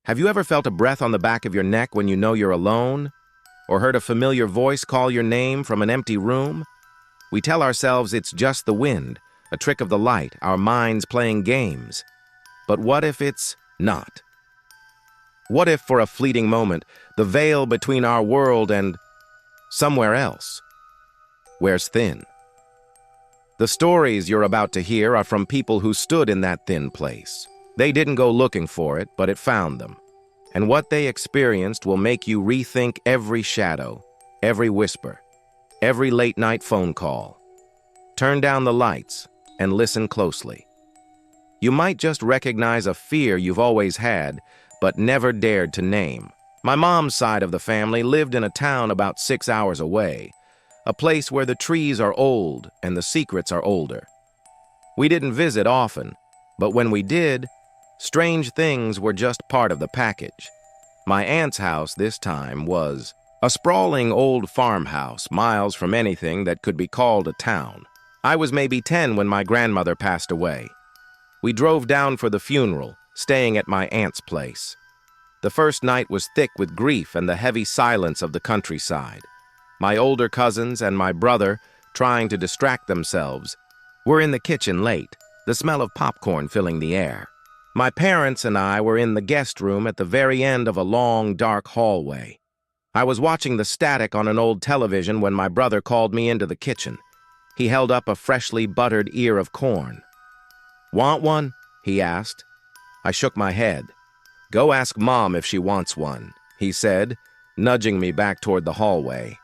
Have you ever felt a breath on the back of your neck when you know you're alone? Or heard a familiar voice call your name from an empty room? We tell ourselves it's just the wind, a trick of the light, our minds playing games. But what if it's not? What if, for a fleeting moment, the veil between our world and somewhere else wears thin? The stories you're about to hear are from people who stood in that thin place. They didn't go looking for it, but it found them. And what they experienced will make you rethink every shadow, every whisper, every late-night phone call. Turn down the lights and listen closely. You might just recognize a fear you've always had, but never dared to name. My mom's side of the family lived in a town about 6 hours away, a place where the trees are old and the secrets are older. We didn't visit often, but when we did, strange things were just part of the package. My aunt's house this time was a sprawling old farmhouse, miles from anything that could be called a town. I was maybe 10 when my grandmother passed away. We drove down for the funeral, staying at my aunt's place. The first night was thick with grief and the heavy silence of the countryside. My older cousins and my brother, trying to distract themselves, were in the kitchen late, the smell of popcorn filling the air. My parents and I were in the guest room at the very end of a long, dark hallway. I was watching the static on an old television when my brother called me into the kitchen. He held up a freshly buttered ear of corn. "Want one?" he asked. I shook my head. "Go ask Mom if she wants one," he said, nudging me back toward the hallway.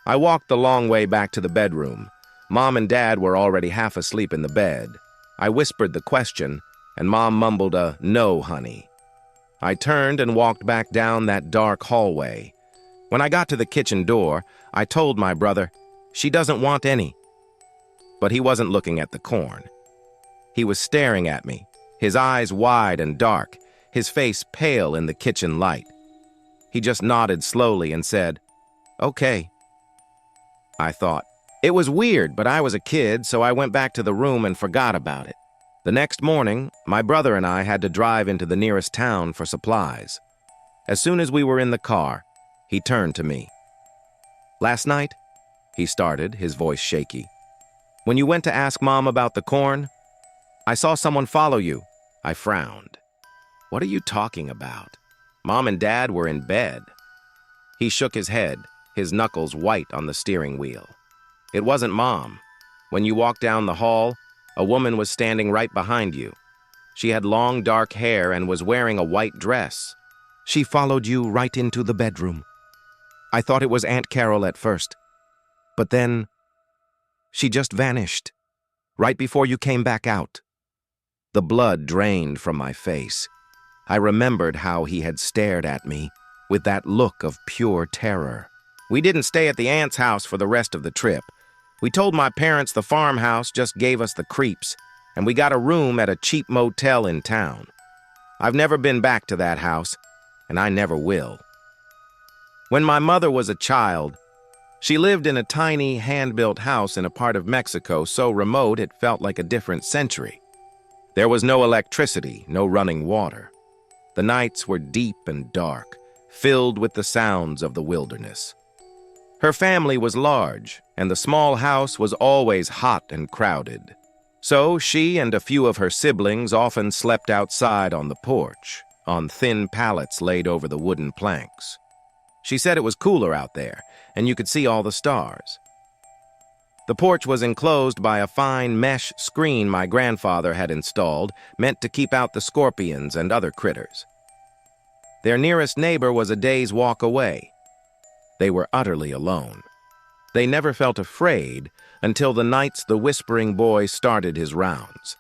I walked the long way back to the bedroom. Mom and Dad were already half asleep in the bed. I whispered the question, and Mom mumbled a "no, honey." I turned and walked back down that dark hallway. When I got to the kitchen door, I told my brother, "She doesn't want any." But he wasn't looking at the corn. He was staring at me, his eyes wide and dark, his face pale in the kitchen light. He just nodded slowly and said, "Okay." I thought. It was weird, but I was a kid, so I went back to the room and forgot about it. The next morning, my brother and I had to drive into the nearest town for supplies. As soon as we were in the car, he turned to me. "Last night," he started, his voice shaky, "when you went to ask Mom about the corn, I saw someone follow you." I frowned. "What are you talking about? Mom and Dad were in bed." He shook his head, his knuckles white on the steering wheel. "It wasn't Mom. When you walked down the hall, a woman was standing right behind you. She had long dark hair and was wearing a white dress. She followed you right into the bedroom. I thought it was Aunt Carol at first, but then she just vanished, right before you came back out." The blood drained from my face. I remembered how he had stared at me with that look of pure terror. We didn't stay at the aunt's house for the rest of the trip. We told my parents the farmhouse just gave us the creeps, and we got a room at a cheap motel in town. I've never been back to that house, and I never will. When my mother was a child, she lived in a tiny, hand-built house in a part of Mexico so remote it felt like a different century. There was no electricity, no running water. The nights were deep and dark, filled with the sounds of the wilderness. Her family was large, and the small house was always hot and crowded. So she and a few of her siblings often slept outside on the porch, on thin pallets laid over the wooden planks. She said it was cooler out there, and you could see all the stars. The porch was enclosed by a fine mesh screen my grandfather had installed, meant to keep out the scorpions and other critters. Their nearest neighbor was a day's walk away. They were utterly alone. They never felt afraid until the nights the whispering boy started his rounds.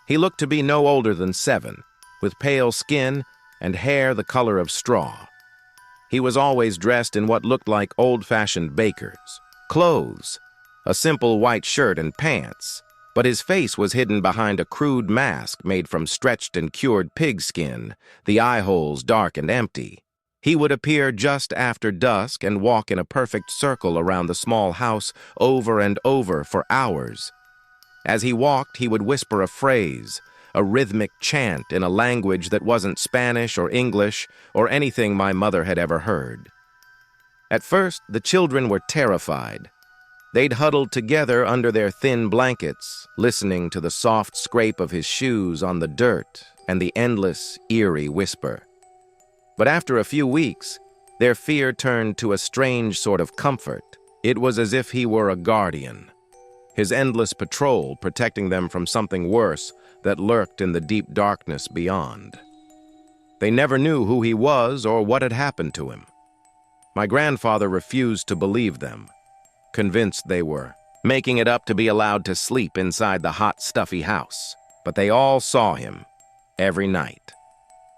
He looked to be no older than 7, with pale skin and hair the color of straw. He was always dressed in what looked like old-fashioned bakers' clothes, a simple white shirt and pants, but his face was hidden behind a crude mask made from stretched and cured pigskin, the eye holes dark and empty. He would appear just after dusk and walk in a perfect circle around the small house over and over for hours. As he walked, he would whisper a phrase a rhythmic chant in a language that wasn't Spanish or English or anything my mother had ever heard. At first, the children were terrified. They'd huddled together under their thin blankets, listening to the soft scrape of his shoes on the dirt and the endless, eerie whisper. But after a few weeks, their fear turned to a strange sort of comfort. It was as if he were a guardian, his endless patrol protecting them from something worse that lurked in the deep darkness beyond. They never knew who he was or what had happened to him. My grandfather refused to believe them, convinced they were making it up to be allowed to sleep inside the hot, stuffy house. But they all saw him, every night.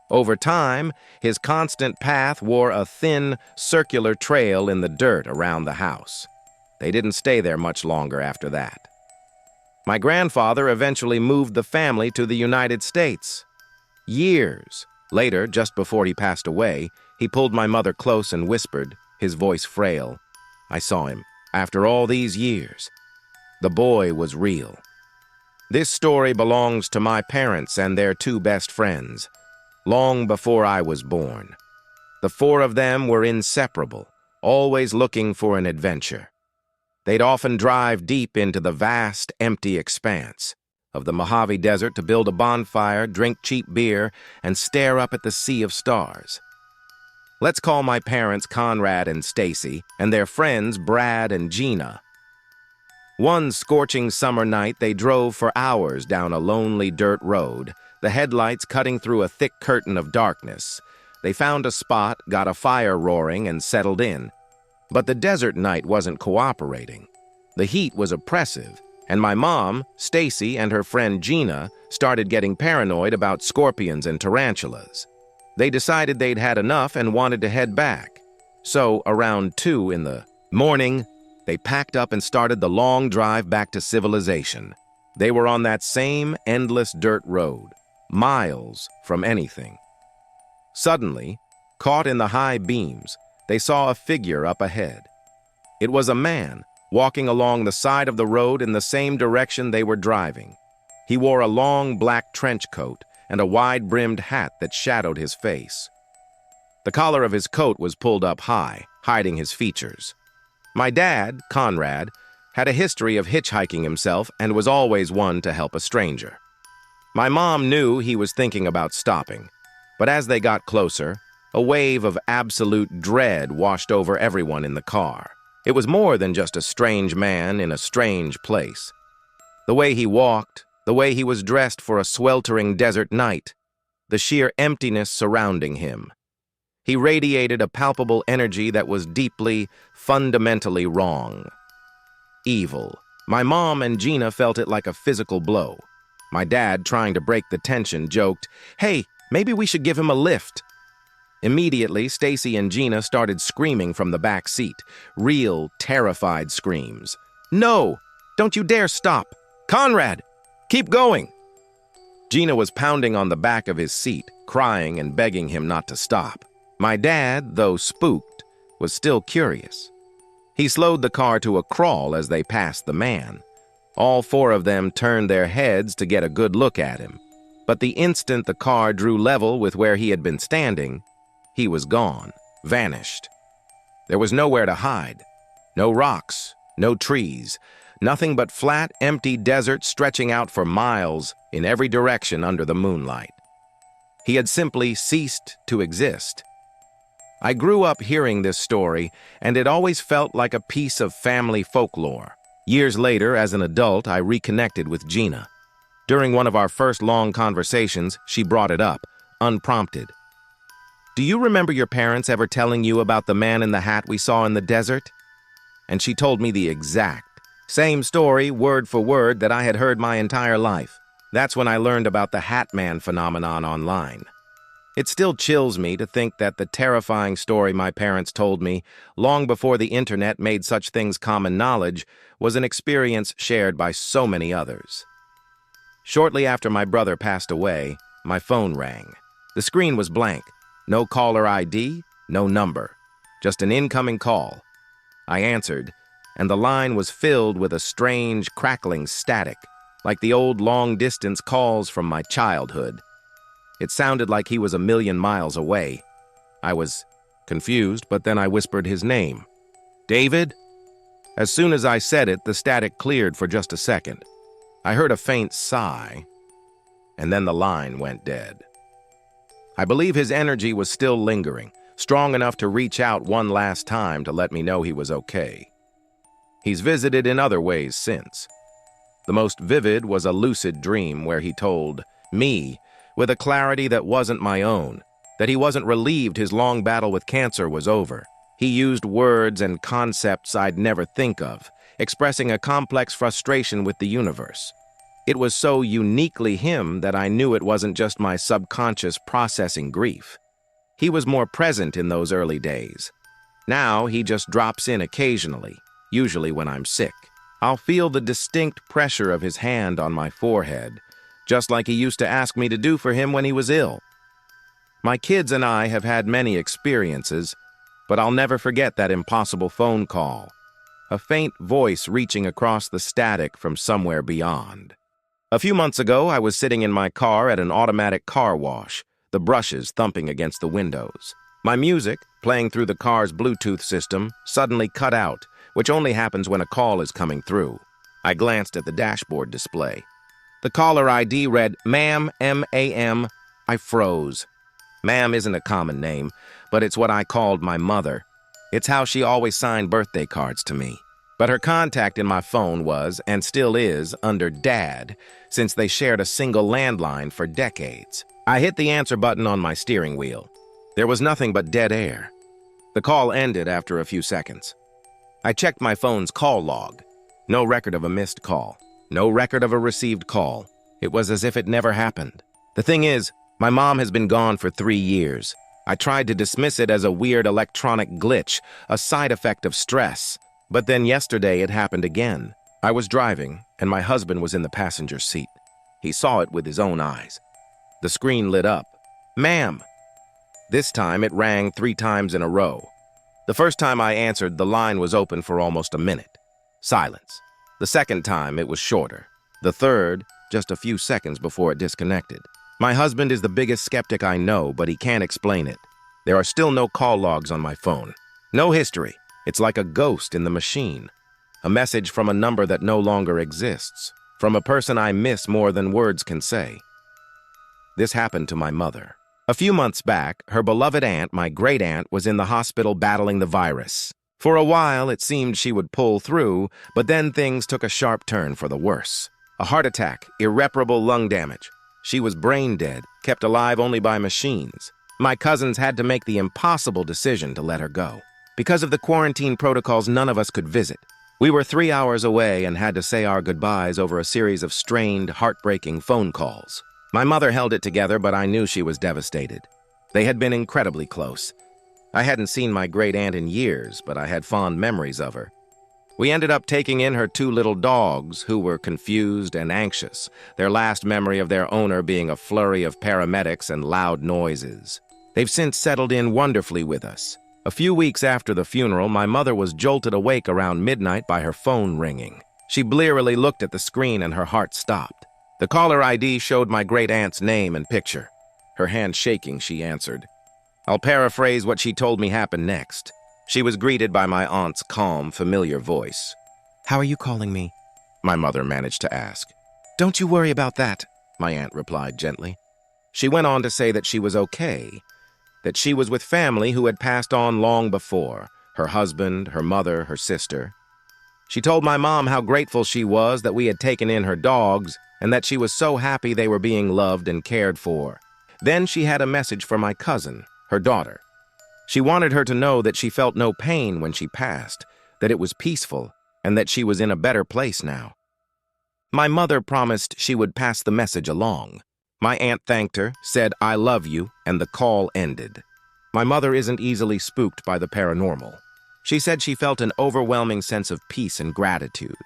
Over time, his constant path wore a thin, circular trail in the dirt around the house. They didn't stay there much longer after that. My grandfather eventually moved the family to the United States. Years later, just before he passed away, he pulled my mother close and whispered, his voice frail, "I saw him. After all these years, the boy was real." This story belongs to my parents and their two best friends, long before I was born. The four of them were inseparable, always looking for an adventure. They'd often drive deep into the vast, empty expanse of the Mojave Desert to build a bonfire, drink cheap beer, and stare up at the sea of stars. Let's call my parents Conrad and Stacy, and their friends Brad and Gina. One scorching summer night, they drove for hours down a lonely dirt road, the headlights cutting through a thick curtain of darkness. They found a spot, got a fire roaring, and settled in. But the desert night wasn't cooperating. The heat was oppressive, and my mom, Stacy, and her friend Gina started getting paranoid about scorpions and tarantulas. They decided they'd had enough and wanted to head back. So, around 2 in the morning, they packed up and started the long drive back to civilization. They were on that same endless dirt road, miles from anything. Suddenly, caught in the high beams, they saw a figure up ahead. It was a man, walking along the side of the road in the same direction they were driving. He wore a long black trench coat and a wide-brimmed hat that shadowed his face. The collar of his coat was pulled up high, hiding his features. My dad, Conrad, had a history of hitchhiking himself and was always one to help a stranger. My mom knew he was thinking about stopping, but as they got closer, a wave of absolute dread washed over everyone in the car. It was more than just a strange man in a strange place. The way he walked, the way he was dressed for a sweltering desert night, the sheer emptiness surrounding him. He radiated a palpable energy that was deeply, fundamentally wrong. Evil. My mom and Gina felt it like a physical blow. My dad, trying to break the tension, joked, "Hey, maybe we should give him a lift." Immediately, Stacy and Gina started screaming from the back seat, real, terrified screams. "No! Don't you dare stop! Conrad! Keep going!" Gina was pounding on the back of his seat, crying and begging him not to stop. My dad, though spooked, was still curious. He slowed the car to a crawl as they passed the man. All four of them turned their heads to get a good look at him. But the instant the car drew level with where he had been standing, he was gone, vanished. There was nowhere to hide. No rocks, no trees, nothing but flat, empty desert stretching out for miles in every direction under the moonlight. He had simply ceased to exist. I grew up hearing this story, and it always felt like a piece of family folklore. Years later, as an adult, I reconnected with Gina. During one of our first long conversations, she brought it up, unprompted. "Do you remember your parents ever telling you about the man in the hat we saw in the desert?" And she told me the exact same story, word for word, that I had heard my entire life. That's when I learned about the Hat Man phenomenon online. It still chills me to think that the terrifying story my parents told me, long before the internet made such things common knowledge, was an experience shared by so many others. Shortly after my brother passed away, my phone rang. The screen was blank. No caller ID, no number. Just an incoming call. I answered, and the line was filled with a strange, crackling static, like the old long-distance calls from my childhood. It sounded like he was a million miles away. I was confused, but then I whispered his name. "David?" As soon as I said it, the static cleared for just a second. I heard a faint sigh, and then the line went dead. I believe his energy was still lingering, strong enough to reach out one last time to let me know he was okay. He's visited in other ways since. The most vivid was a lucid dream where he told me, with a clarity that wasn't my own, that he wasn't relieved his long battle with cancer was over. He used words and concepts I'd never think of, expressing a complex frustration with the universe. It was so uniquely him that I knew it wasn't just my subconscious processing grief. He was more present in those early days. Now he just drops in occasionally, usually when I'm sick. I'll feel the distinct pressure of his hand on my forehead, just like he used to ask me to do for him when he was ill. My kids and I have had many experiences, but I'll never forget that impossible phone call. A faint voice reaching across the static from somewhere beyond. A few months ago, I was sitting in my car at an automatic car wash, the brushes thumping against the windows. My music, playing through the car's Bluetooth system, suddenly cut out, which only happens when a call is coming through. I glanced at the dashboard display. The caller ID read, "Ma'am, M-A-M." I froze. Ma'am isn't a common name, but it's what I called my mother. It's how she always signed birthday cards to me. But her contact in my phone was, and still is, under Dad, since they shared a single landline for decades. I hit the answer button on my steering wheel. There was nothing but dead air. The call ended after a few seconds. I checked my phone's call log. No record of a missed call. No record of a received call. It was as if it never happened. The thing is, my mom has been gone for 3 years. I tried to dismiss it as a weird electronic glitch, a side effect of stress. But then yesterday it happened again. I was driving, and my husband was in the passenger seat. He saw it with his own eyes. The screen lit up. "Ma'am." This time it rang 3 times in a row. The first time I answered, the line was open for almost a minute. Silence. The second time it was shorter. The third, just a few seconds before it disconnected. My husband is the biggest skeptic I know, but he can't explain it. There are still no call logs on my phone. No history. It's like a ghost in the machine. A message from a number that no longer exists. From a person I miss more than words can say. This happened to my mother. A few months back, her beloved aunt, my great-aunt, was in the hospital battling the virus. For a while, it seemed she would pull through, but then things took a sharp turn for the worse. A heart attack, irreparable lung damage. She was brain dead, kept alive only by machines. My cousins had to make the impossible decision to let her go. Because of the quarantine protocols, none of us could visit. We were 3 hours away and had to say our goodbyes over a series of strained, heartbreaking phone calls. My mother held it together, but I knew she was devastated. They had been incredibly close. I hadn't seen my great-aunt in years, but I had fond memories of her. We ended up taking in her 2 little dogs, who were confused and anxious, their last memory of their owner being a flurry of paramedics and loud noises. They've since settled in wonderfully with us. A few weeks after the funeral, my mother was jolted awake around midnight by her phone ringing. She blearily looked at the screen and her heart stopped. The caller ID showed my great-aunt's name and picture. Her hand shaking, she answered. I'll paraphrase what she told me happened next. She was greeted by my aunt's calm, familiar voice. "How are you calling me?" my mother managed to ask. "Don't you worry about that," my aunt replied gently. She went on to say that she was okay, that she was with family who had passed on long before, her husband, her mother, her sister. She told my mom how grateful she was that we had taken in her dogs and that she was so happy they were being loved and cared for. Then she had a message for my cousin, her daughter. She wanted her to know that she felt no pain when she passed, that it was peaceful, and that she was in a better place now. My mother promised she would pass the message along. My aunt thanked her, said, "I love you," and the call ended. My mother isn't easily spooked by the paranormal. She said she felt an overwhelming sense of peace and gratitude.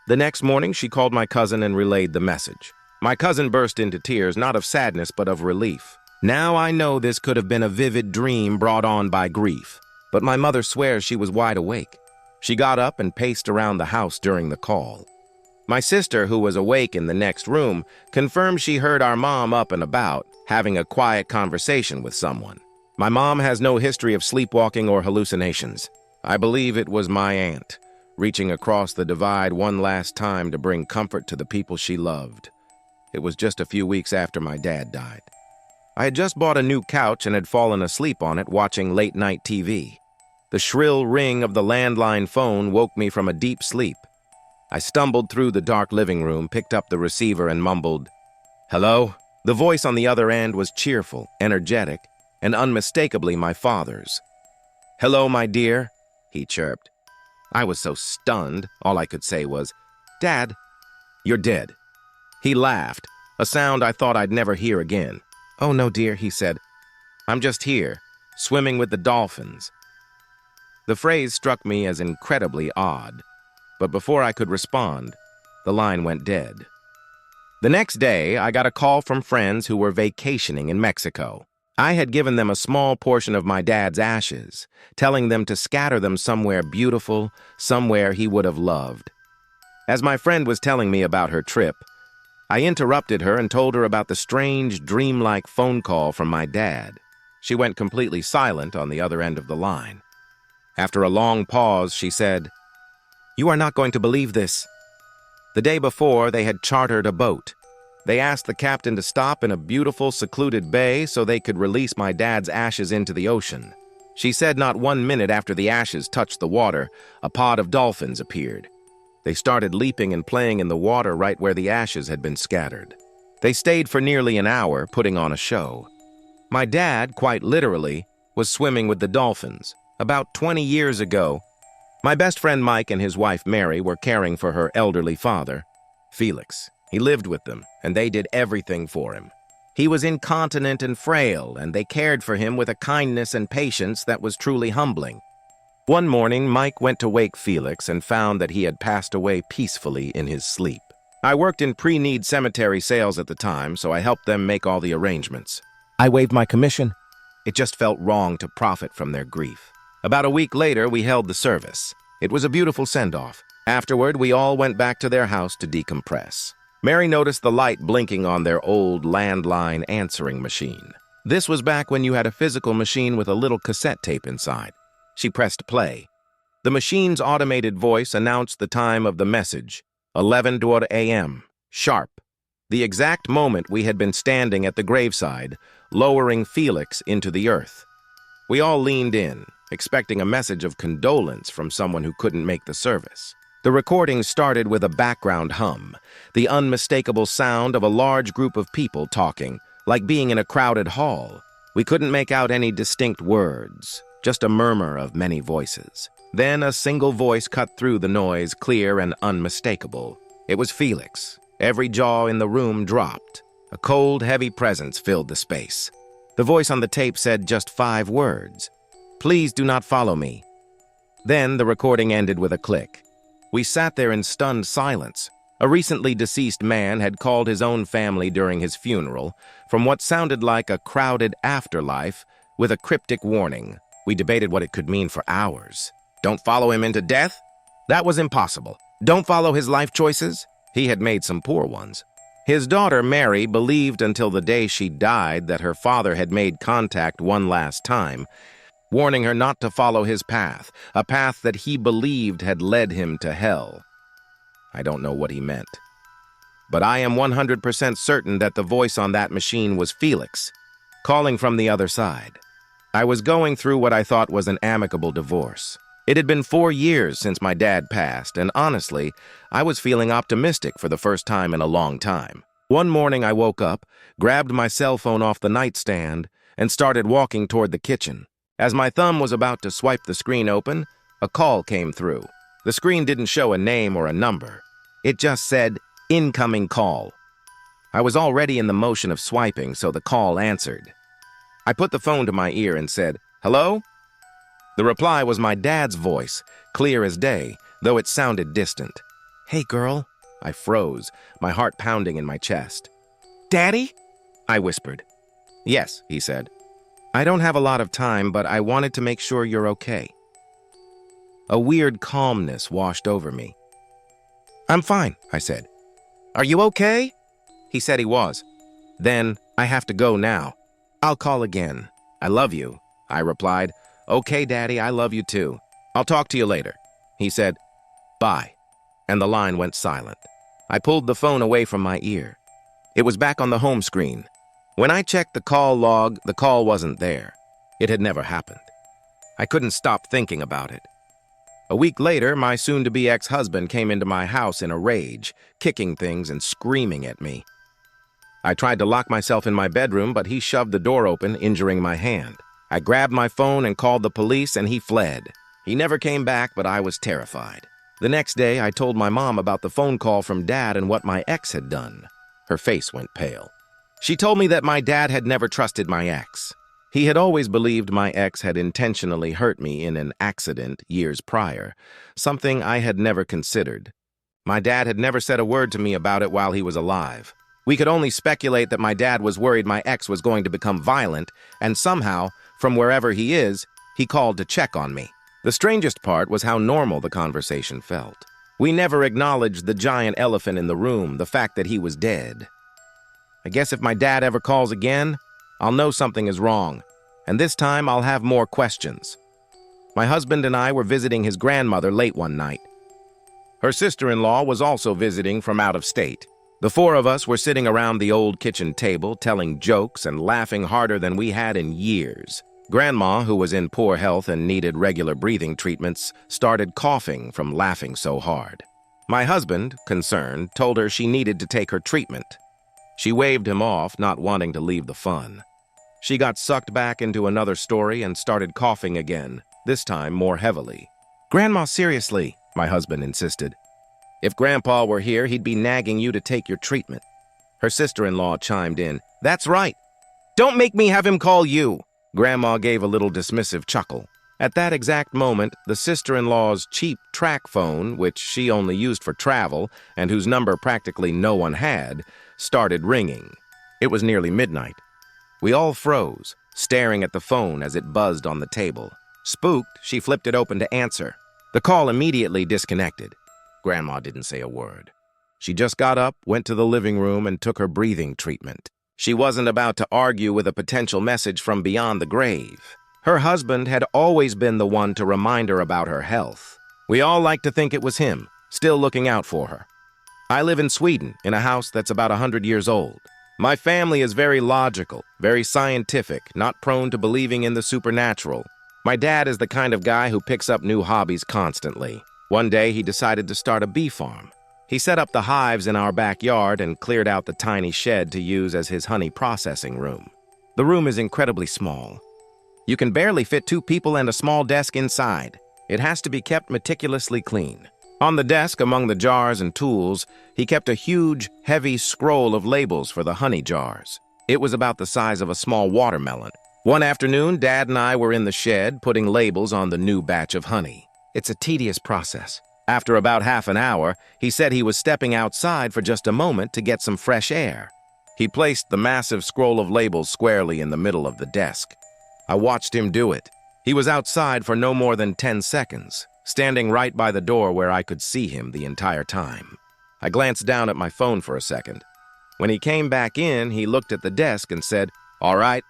The next morning, she called my cousin and relayed the message. My cousin burst into tears, not of sadness, but of relief. Now I know this could have been a vivid dream brought on by grief, but my mother swears she was wide awake. She got up and paced around the house during the call. My sister, who was awake in the next room, confirmed she heard our mom up and about, having a quiet conversation with someone. My mom has no history of sleepwalking or hallucinations. I believe it was my aunt, reaching across the divide one last time to bring comfort to the people she loved. It was just a few weeks after my dad died. I had just bought a new couch and had fallen asleep on it watching late-night TV. The shrill ring of the landline phone woke me from a deep sleep. I stumbled through the dark living room, picked up the receiver, and mumbled, "Hello?" The voice on the other end was cheerful, energetic, and unmistakably my father's. "Hello, my dear," he chirped. I was so stunned, all I could say was, "Dad, you're dead." He laughed, a sound I thought I'd never hear again. "Oh no, dear," he said. "I'm just here, swimming with the dolphins." The phrase struck me as incredibly odd, but before I could respond, the line went dead. The next day, I got a call from friends who were vacationing in Mexico. I had given them a small portion of my dad's ashes, telling them to scatter them somewhere beautiful, somewhere he would have loved. As my friend was telling me about her trip, I interrupted her and told her about the strange, dreamlike phone call from my dad. She went completely silent on the other end of the line. After a long pause, she said, "You are not going to believe this." The day before, they had chartered a boat. They asked the captain to stop in a beautiful, secluded bay so they could release my dad's ashes into the ocean. She said not 1 minute after the ashes touched the water, a pod of dolphins appeared. They started leaping and playing in the water right where the ashes had been scattered. They stayed for nearly an hour, putting on a show. My dad, quite literally, was swimming with the dolphins. About 20 years ago, my best friend Mike and his wife Mary were caring for her elderly father, Felix. He lived with them, and they did everything for him. He was incontinent and frail, and they cared for him with a kindness and patience that was truly humbling. One morning, Mike went to wake Felix and found that he had passed away peacefully in his sleep. I worked in pre-need cemetery sales at the time, so I helped them make all the arrangements. I waived my commission. It just felt wrong to profit from their grief. About a week later, we held the service. It was a beautiful send-off. Afterward, we all went back to their house to decompress. Mary noticed the light blinking on their old landline answering machine. This was back when you had a physical machine with a little cassette tape inside. She pressed play. The machine's automated voice announced the time of the message, 11:00 a.m., sharp. The exact moment we had been standing at the graveside, lowering Felix into the earth. We all leaned in, expecting a message of condolence from someone who couldn't make the service. The recording started with a background hum, the unmistakable sound of a large group of people talking, like being in a crowded hall. We couldn't make out any distinct words, just a murmur of many voices. Then a single voice cut through the noise, clear and unmistakable. It was Felix. Every jaw in the room dropped. A cold, heavy presence filled the space. The voice on the tape said just 5 words. "Please do not follow me." Then the recording ended with a click. We sat there in stunned silence. A recently deceased man had called his own family during his funeral from what sounded like a crowded afterlife with a cryptic warning. We debated what it could mean for hours. Don't follow him into death? That was impossible. Don't follow his life choices? He had made some poor ones. His daughter, Mary, believed until the day she died that her father had made contact one last time, warning her not to follow his path, a path that he believed had led him to hell. I don't know what he meant. But I am 100% certain that the voice on that machine was Felix, calling from the other side. I was going through what I thought was an amicable divorce. It had been 4 years since my dad passed, and honestly, I was feeling optimistic for the first time in a long time. One morning I woke up, grabbed my cell phone off the nightstand, and started walking toward the kitchen. As my thumb was about to swipe the screen open, a call came through. The screen didn't show a name or a number. It just said, "Incoming call." I was already in the motion of swiping, so the call answered. I put the phone to my ear and said, "Hello?" The reply was my dad's voice, clear as day, though it sounded distant. "Hey, girl." I froze, my heart pounding in my chest. "Daddy?" I whispered. "Yes," he said. "I don't have a lot of time, but I wanted to make sure you're okay." A weird calmness washed over me. "I'm fine," I said. "Are you okay?" He said he was. "Then I have to go now. I'll call again. I love you," I replied. "Okay, Daddy, I love you too. I'll talk to you later." He said, "Bye," and the line went silent. I pulled the phone away from my ear. It was back on the home screen. When I checked the call log, the call wasn't there. It had never happened. I couldn't stop thinking about it. A week later, my soon-to-be ex-husband came into my house in a rage, kicking things and screaming at me. I tried to lock myself in my bedroom, but he shoved the door open, injuring my hand. I grabbed my phone and called the police, and he fled. He never came back, but I was terrified. The next day, I told my mom about the phone call from Dad and what my ex had done. Her face went pale. She told me that my dad had never trusted my ex. He had always believed my ex had intentionally hurt me in an accident years prior, something I had never considered. My dad had never said a word to me about it while he was alive. We could only speculate that my dad was worried my ex was going to become violent, and somehow, from wherever he is, he called to check on me. The strangest part was how normal the conversation felt. We never acknowledged the giant elephant in the room, the fact that he was dead. I guess if my dad ever calls again, I'll know something is wrong, and this time I'll have more questions. My husband and I were visiting his grandmother late one night. Her sister-in-law was also visiting from out of state. The four of us were sitting around the old kitchen table, telling jokes and laughing harder than we had in years. Grandma, who was in poor health and needed regular breathing treatments, started coughing from laughing so hard. My husband, concerned, told her she needed to take her treatment. She waved him off, not wanting to leave the fun. She got sucked back into another story and started coughing again, this time more heavily. "Grandma, seriously," my husband insisted. "If Grandpa were here, he'd be nagging you to take your treatment." Her sister-in-law chimed in. "That's right. Don't make me have him call you." Grandma gave a little dismissive chuckle. At that exact moment, the sister-in-law's cheap track phone, which she only used for travel and whose number practically no one had, started ringing. It was nearly midnight. We all froze, staring at the phone as it buzzed on the table. Spooked, she flipped it open to answer. The call immediately disconnected. Grandma didn't say a word. She just got up, went to the living room, and took her breathing treatment. She wasn't about to argue with a potential message from beyond the grave. Her husband had always been the one to remind her about her health. We all like to think it was him, still looking out for her. I live in Sweden, in a house that's about 100 years old. My family is very logical, very scientific, not prone to believing in the supernatural. My dad is the kind of guy who picks up new hobbies constantly. One day, he decided to start a bee farm. He set up the hives in our backyard and cleared out the tiny shed to use as his honey processing room. The room is incredibly small. You can barely fit 2 people and a small desk inside. It has to be kept meticulously clean. On the desk, among the jars and tools, he kept a huge, heavy scroll of labels for the honey jars. It was about the size of a small watermelon. One afternoon, Dad and I were in the shed putting labels on the new batch of honey. It's a tedious process. After about half an hour, he said he was stepping outside for just a moment to get some fresh air. He placed the massive scroll of labels squarely in the middle of the desk. I watched him do it. He was outside for no more than 10 seconds, standing right by the door where I could see him the entire time. I glanced down at my phone for a second. When he came back in, he looked at the desk and said, "All right,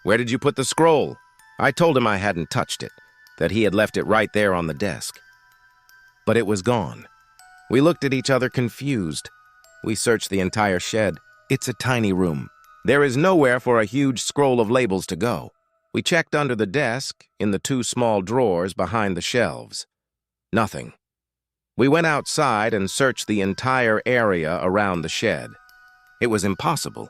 where did you put the scroll?" I told him I hadn't touched it, that he had left it right there on the desk. But it was gone. We looked at each other confused. We searched the entire shed. It's a tiny room. There is nowhere for a huge scroll of labels to go. We checked under the desk, in the 2 small drawers behind the shelves. Nothing. We went outside and searched the entire area around the shed. It was impossible.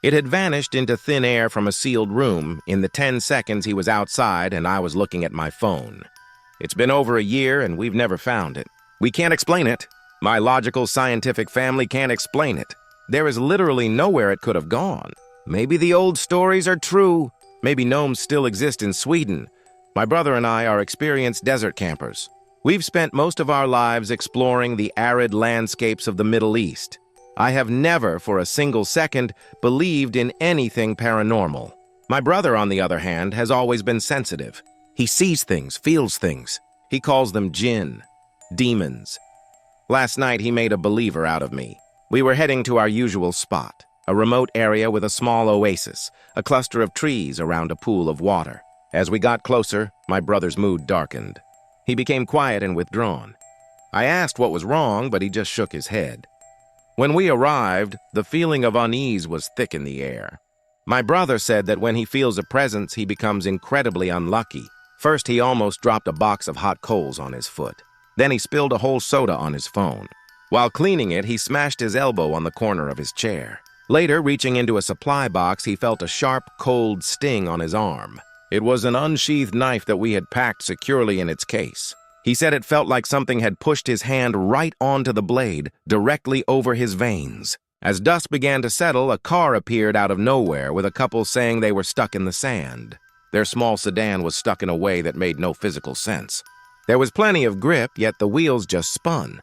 It had vanished into thin air from a sealed room in the 10 seconds he was outside and I was looking at my phone. It's been over a year and we've never found it. We can't explain it. My logical, scientific family can't explain it. There is literally nowhere it could have gone. Maybe the old stories are true. Maybe gnomes still exist in Sweden. My brother and I are experienced desert campers. We've spent most of our lives exploring the arid landscapes of the Middle East. I have never, for a single second, believed in anything paranormal. My brother, on the other hand, has always been sensitive. He sees things, feels things. He calls them jinn, demons. Last night he made a believer out of me. We were heading to our usual spot, a remote area with a small oasis, a cluster of trees around a pool of water. As we got closer, my brother's mood darkened. He became quiet and withdrawn. I asked what was wrong, but he just shook his head. When we arrived, the feeling of unease was thick in the air. My brother said that when he feels a presence, he becomes incredibly unlucky. First, he almost dropped a box of hot coals on his foot. Then he spilled a whole soda on his phone. While cleaning it, he smashed his elbow on the corner of his chair. Later, reaching into a supply box, he felt a sharp, cold sting on his arm. It was an unsheathed knife that we had packed securely in its case. He said it felt like something had pushed his hand right onto the blade, directly over his veins. As dusk began to settle, a car appeared out of nowhere with a couple saying they were stuck in the sand. Their small sedan was stuck in a way that made no physical sense. There was plenty of grip, yet the wheels just spun.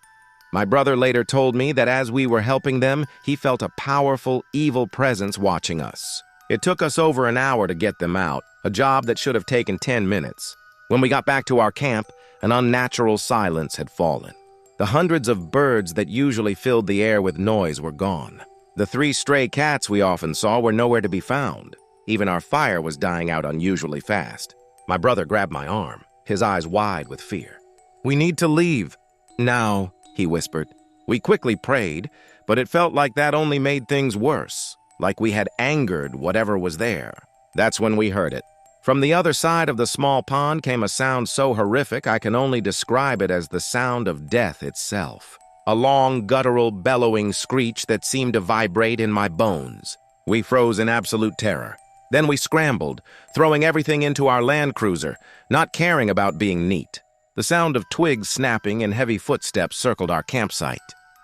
My brother later told me that as we were helping them, he felt a powerful, evil presence watching us. It took us over an hour to get them out, a job that should have taken 10 minutes. When we got back to our camp, an unnatural silence had fallen. The hundreds of birds that usually filled the air with noise were gone. The 3 stray cats we often saw were nowhere to be found. Even our fire was dying out unusually fast. My brother grabbed my arm, his eyes wide with fear. "We need to leave. Now," he whispered. We quickly prayed, but it felt like that only made things worse, like we had angered whatever was there. That's when we heard it. From the other side of the small pond came a sound so horrific I can only describe it as the sound of death itself. A long, guttural, bellowing screech that seemed to vibrate in my bones. We froze in absolute terror. Then we scrambled, throwing everything into our land cruiser, not caring about being neat. The sound of twigs snapping and heavy footsteps circled our campsite.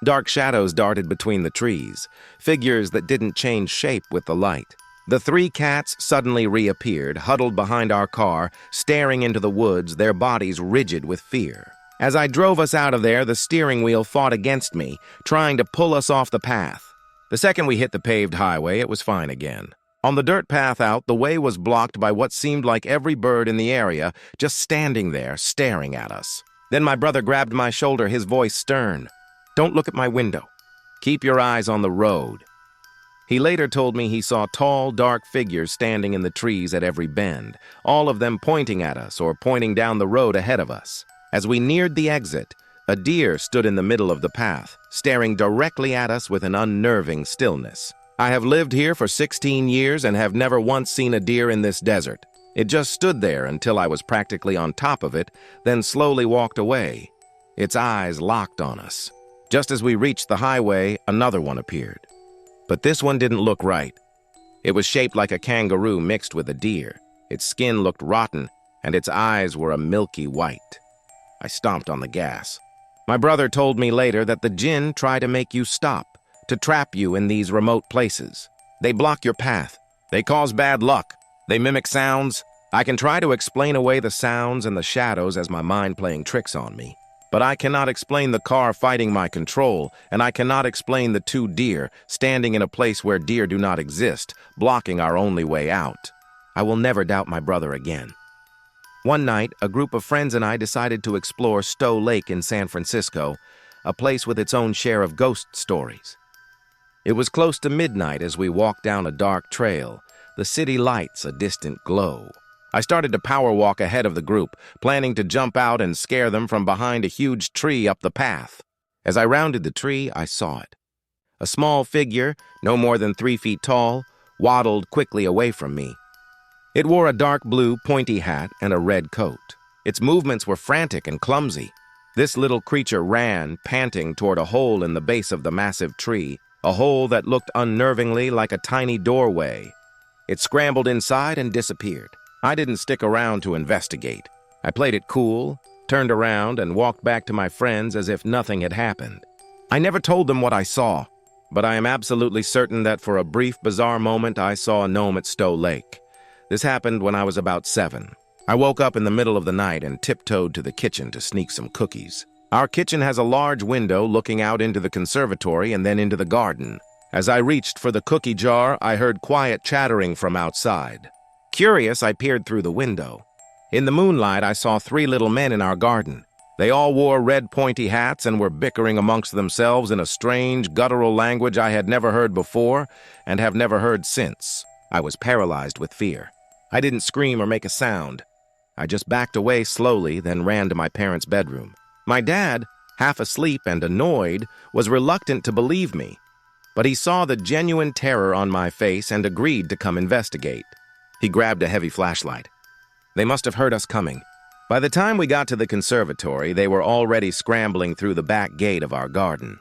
Dark shadows darted between the trees, figures that didn't change shape with the light. The 3 cats suddenly reappeared, huddled behind our car, staring into the woods, their bodies rigid with fear. As I drove us out of there, the steering wheel fought against me, trying to pull us off the path. The second we hit the paved highway, it was fine again. On the dirt path out, the way was blocked by what seemed like every bird in the area, just standing there, staring at us. Then my brother grabbed my shoulder, his voice stern. "Don't look at my window. Keep your eyes on the road." He later told me he saw tall, dark figures standing in the trees at every bend, all of them pointing at us or pointing down the road ahead of us. As we neared the exit, a deer stood in the middle of the path, staring directly at us with an unnerving stillness. I have lived here for 16 years and have never once seen a deer in this desert. It just stood there until I was practically on top of it, then slowly walked away. Its eyes locked on us. Just as we reached the highway, another one appeared. But this one didn't look right. It was shaped like a kangaroo mixed with a deer. Its skin looked rotten, and its eyes were a milky white. I stomped on the gas. My brother told me later that the jinn try to make you stop, to trap you in these remote places. They block your path. They cause bad luck. They mimic sounds. I can try to explain away the sounds and the shadows as my mind playing tricks on me. But I cannot explain the car fighting my control, and I cannot explain the 2 deer standing in a place where deer do not exist, blocking our only way out. I will never doubt my brother again. One night, a group of friends and I decided to explore Stowe Lake in San Francisco, a place with its own share of ghost stories. It was close to midnight as we walked down a dark trail, the city lights a distant glow. I started to power walk ahead of the group, planning to jump out and scare them from behind a huge tree up the path. As I rounded the tree, I saw it. A small figure, no more than 3 feet tall, waddled quickly away from me. It wore a dark blue pointy hat and a red coat. Its movements were frantic and clumsy. This little creature ran, panting toward a hole in the base of the massive tree, a hole that looked unnervingly like a tiny doorway. It scrambled inside and disappeared. I didn't stick around to investigate. I played it cool, turned around, and walked back to my friends as if nothing had happened. I never told them what I saw, but I am absolutely certain that for a brief, bizarre moment I saw a gnome at Stowe Lake. This happened when I was about 7. I woke up in the middle of the night and tiptoed to the kitchen to sneak some cookies. Our kitchen has a large window looking out into the conservatory and then into the garden. As I reached for the cookie jar, I heard quiet chattering from outside. Curious, I peered through the window. In the moonlight, I saw 3 little men in our garden. They all wore red pointy hats and were bickering amongst themselves in a strange, guttural language I had never heard before and have never heard since. I was paralyzed with fear. I didn't scream or make a sound. I just backed away slowly, then ran to my parents' bedroom. My dad, half asleep and annoyed, was reluctant to believe me, but he saw the genuine terror on my face and agreed to come investigate. He grabbed a heavy flashlight. They must have heard us coming. By the time we got to the conservatory, they were already scrambling through the back gate of our garden.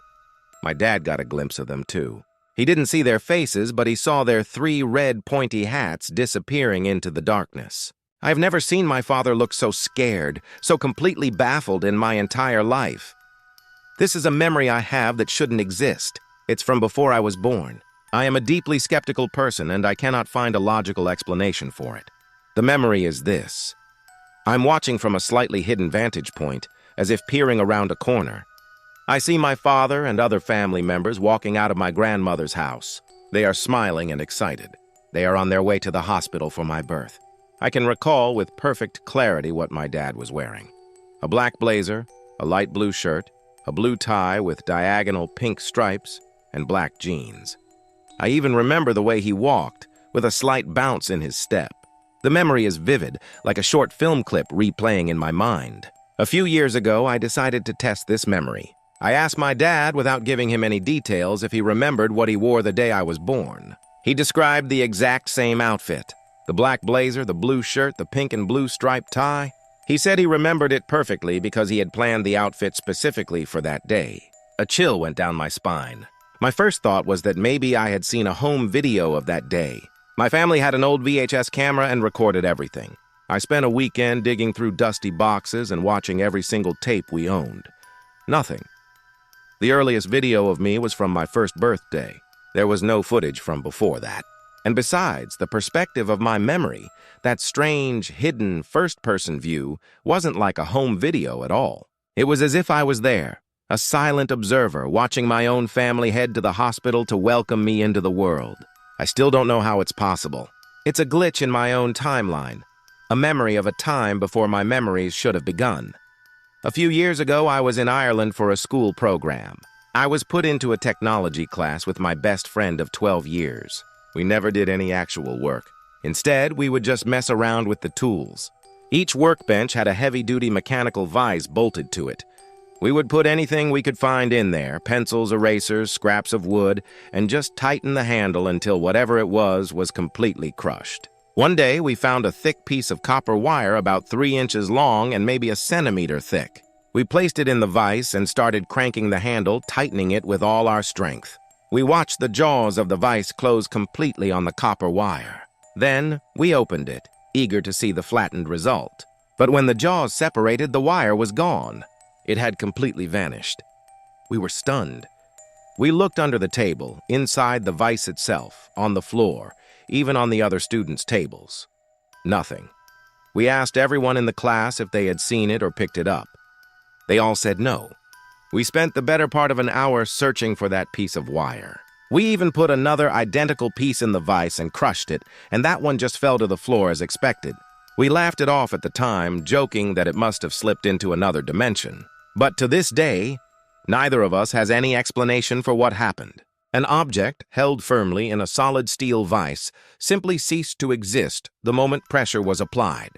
My dad got a glimpse of them, too. He didn't see their faces, but he saw their 3 red pointy hats disappearing into the darkness. I've never seen my father look so scared, so completely baffled in my entire life. This is a memory I have that shouldn't exist. It's from before I was born. I am a deeply skeptical person, and I cannot find a logical explanation for it. The memory is this. I'm watching from a slightly hidden vantage point, as if peering around a corner. I see my father and other family members walking out of my grandmother's house. They are smiling and excited. They are on their way to the hospital for my birth. I can recall with perfect clarity what my dad was wearing. A black blazer, a light blue shirt, a blue tie with diagonal pink stripes, and black jeans. I even remember the way he walked, with a slight bounce in his step. The memory is vivid, like a short film clip replaying in my mind. A few years ago, I decided to test this memory. I asked my dad, without giving him any details, if he remembered what he wore the day I was born. He described the exact same outfit. The black blazer, the blue shirt, the pink and blue striped tie. He said he remembered it perfectly because he had planned the outfit specifically for that day. A chill went down my spine. My first thought was that maybe I had seen a home video of that day. My family had an old VHS camera and recorded everything. I spent a weekend digging through dusty boxes and watching every single tape we owned. Nothing. The earliest video of me was from my first birthday. There was no footage from before that. And besides, the perspective of my memory, that strange, hidden, first-person view, wasn't like a home video at all. It was as if I was there, a silent observer, watching my own family head to the hospital to welcome me into the world. I still don't know how it's possible. It's a glitch in my own timeline, a memory of a time before my memories should have begun. A few years ago, I was in Ireland for a school program. I was put into a technology class with my best friend of 12 years. We never did any actual work. Instead, we would just mess around with the tools. Each workbench had a heavy-duty mechanical vise bolted to it. We would put anything we could find in there, pencils, erasers, scraps of wood, and just tighten the handle until whatever it was completely crushed. One day, we found a thick piece of copper wire about 3 inches long and maybe a centimeter thick. We placed it in the vise and started cranking the handle, tightening it with all our strength. We watched the jaws of the vise close completely on the copper wire. Then, we opened it, eager to see the flattened result. But when the jaws separated, the wire was gone. It had completely vanished. We were stunned. We looked under the table, inside the vise itself, on the floor, even on the other students' tables. Nothing. We asked everyone in the class if they had seen it or picked it up. They all said no. We spent the better part of an hour searching for that piece of wire. We even put another identical piece in the vise and crushed it, and that one just fell to the floor as expected. We laughed it off at the time, joking that it must have slipped into another dimension. But to this day, neither of us has any explanation for what happened. An object, held firmly in a solid steel vise, simply ceased to exist the moment pressure was applied.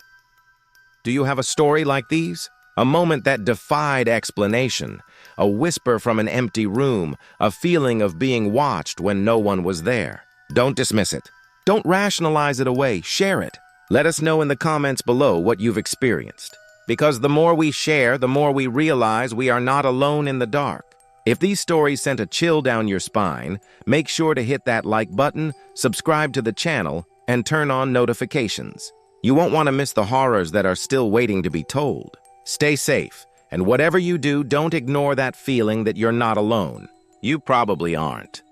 Do you have a story like these? A moment that defied explanation, a whisper from an empty room, a feeling of being watched when no one was there. Don't dismiss it. Don't rationalize it away. Share it. Let us know in the comments below what you've experienced. Because the more we share, the more we realize we are not alone in the dark. If these stories sent a chill down your spine, make sure to hit that like button, subscribe to the channel, and turn on notifications. You won't want to miss the horrors that are still waiting to be told. Stay safe, and whatever you do, don't ignore that feeling that you're not alone. You probably aren't.